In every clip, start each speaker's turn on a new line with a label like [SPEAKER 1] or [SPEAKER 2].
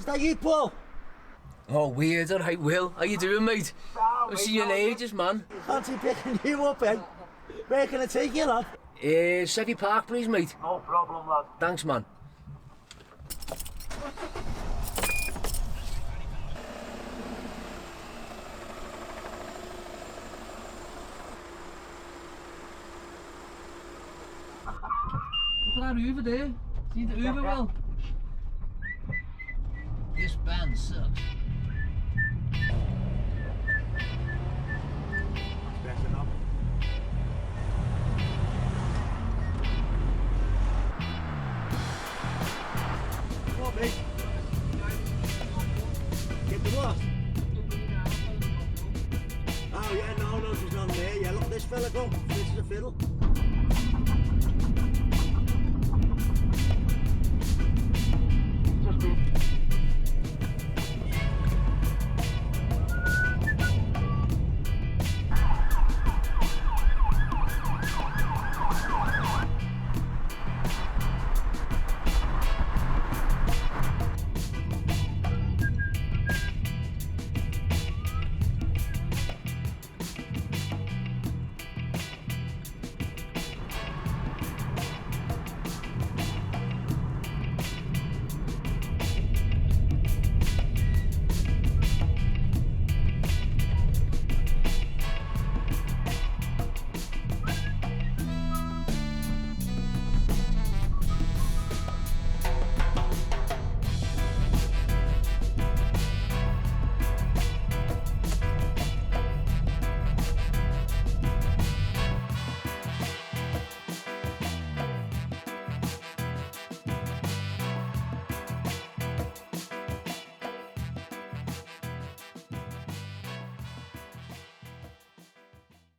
[SPEAKER 1] that you, Paul?
[SPEAKER 2] Oh, weird. All right, Will. How you doing, mate? I've seen you in ages, man.
[SPEAKER 1] Fancy picking you up, then. Where can I take you, lad?
[SPEAKER 2] Sevy Park, please, mate.
[SPEAKER 1] No problem, lad.
[SPEAKER 2] Thanks, man. Look at that Uber there. See the Uber, Will? This band sucks.
[SPEAKER 1] Better not. What, mate? Get the what? Oh, yeah, no, she's not there. Yeah, look at this fella go. This is a fiddle.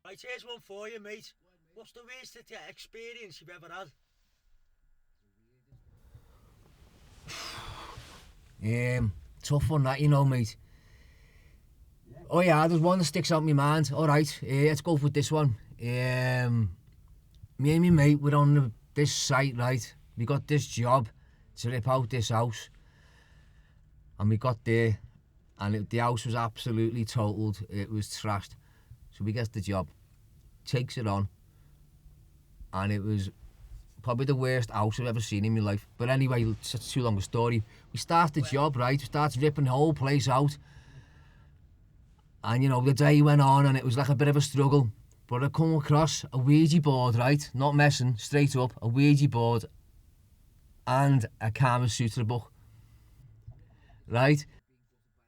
[SPEAKER 1] Right, here's one for you, mate. What's the weirdest experience you've ever had?
[SPEAKER 2] Tough one that, you know, mate. Oh yeah, there's one that sticks out in my mind. Alright, let's go for this one. Me and my mate were on this site, right? We got this job to rip out this house. And we got there, and the house was absolutely totaled. It was trashed. So we get the job, takes it on, and it was probably the worst house I've ever seen in my life. But anyway, it's too long a story. We start the job, right? We start ripping the whole place out. And, you know, the day went on and it was like a bit of a struggle. But I come across a Ouija board, right? Not messing, straight up, a Ouija board and a Kama Sutra book. Right?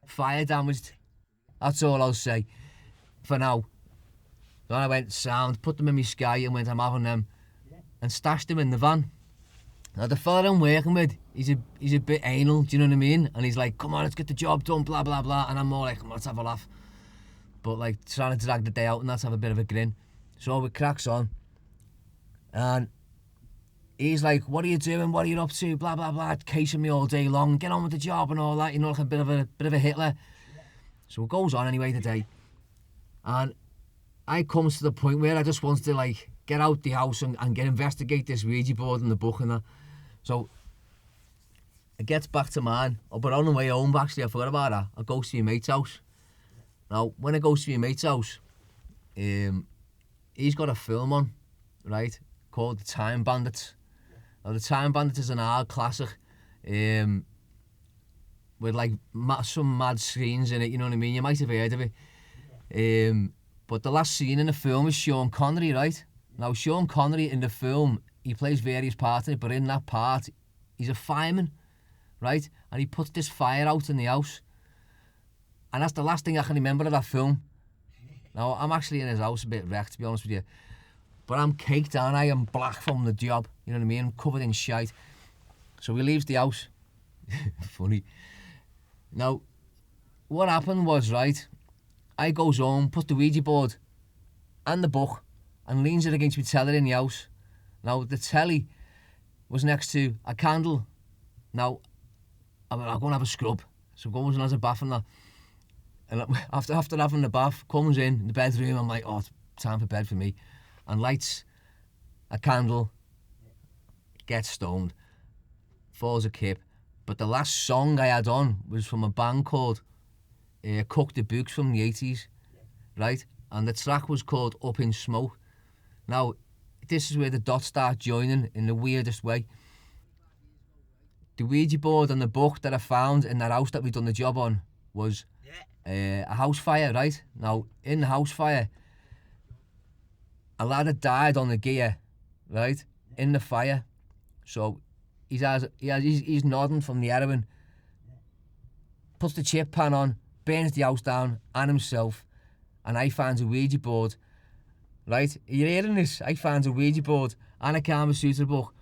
[SPEAKER 2] Fire damaged. That's all I'll say for now. Then I went sound, put them in my Sky and went, I'm having them, and stashed them in the van. Now the fella I'm working with, he's a bit anal, do you know what I mean? And he's like, come on, let's get the job done, blah, blah, blah. And I'm more like, let's have a laugh. But like, trying to drag the day out and let's have a bit of a grin. So it cracks on. And he's like, what are you doing? What are you up to? Blah, blah, blah, casing me all day long. Get on with the job and all that, you know, like a bit of a Hitler. So it goes on anyway today. And I comes to the point where I just want to like get out the house and investigate this Ouija board and the book and that. So it gets back to mine. Oh, but on the way home, actually, I forgot about that. I go to my mate's house. Now, when I go to my mate's house, he's got a film on, right, called The Time Bandits. Now, The Time Bandits is an old classic with like some mad scenes in it, you know what I mean? You might have heard of it. But the last scene in the film is Sean Connery, right? Now, Sean Connery in the film, he plays various parts in it, but in that part, he's a fireman, right? And he puts this fire out in the house. And that's the last thing I can remember of that film. Now, I'm actually in his house a bit wrecked, to be honest with you. But I'm caked and I am black from the job, you know what I mean? I'm covered in shite. So he leaves the house. Funny. Now, what happened was, right, I goes home, puts the Ouija board and the book and leans it against my telly in the house. Now, the telly was next to a candle. Now, I'm going to have a scrub. So goes and has a bath and that. And after having the bath, comes in the bedroom, I'm like, oh, it's time for bed for me. And lights a candle, gets stoned, falls a kip, But the last song I had on was from a band called Cook the Books from the 80s, right? And the track was called Up in Smoke. Now, this is where the dots start joining in the weirdest way. The Ouija board and the book that I found in that house that we'd done the job on was a house fire, right? Now, in the house fire, a lad had died on the gear, right? In the fire. So he's nodding from the heroin, puts the chip pan on, burns the house down and himself, and I find a Ouija board, right? Are you hearing this? I find a Ouija board and a Kama Sutra book,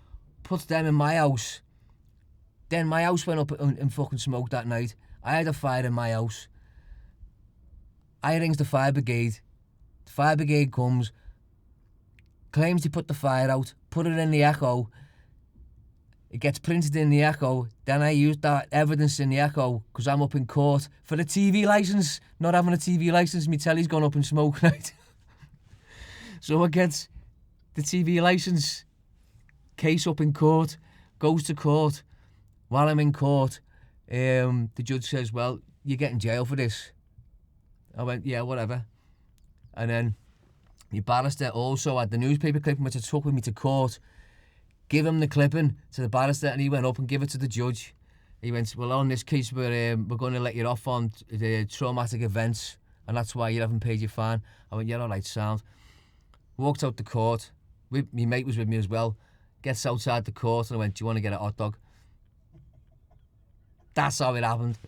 [SPEAKER 2] puts them in my house. Then my house went up in fucking smoke that night. I had a fire in my house. I rings the fire brigade. The fire brigade comes, claims to put the fire out, put it in the Echo. It gets printed in the Echo. Then I use that evidence in the Echo because I'm up in court for the TV licence. Not having a TV licence, my telly's gone up in smoke, right? So I get the TV licence, case up in court, goes to court. While I'm in court, the judge says, well, you're getting jail for this. I went, yeah, whatever. And then the barrister also had the newspaper clipping which I took with me to court. Give him the clipping to the barrister, and he went up and gave it to the judge. He went, well, on this case, we're going to let you off on the traumatic events, and that's why you haven't paid your fine. I went, yeah, all right, sound. Walked out the court. My mate was with me as well. Gets outside the court, and I went, do you want to get a hot dog? That's how it happened.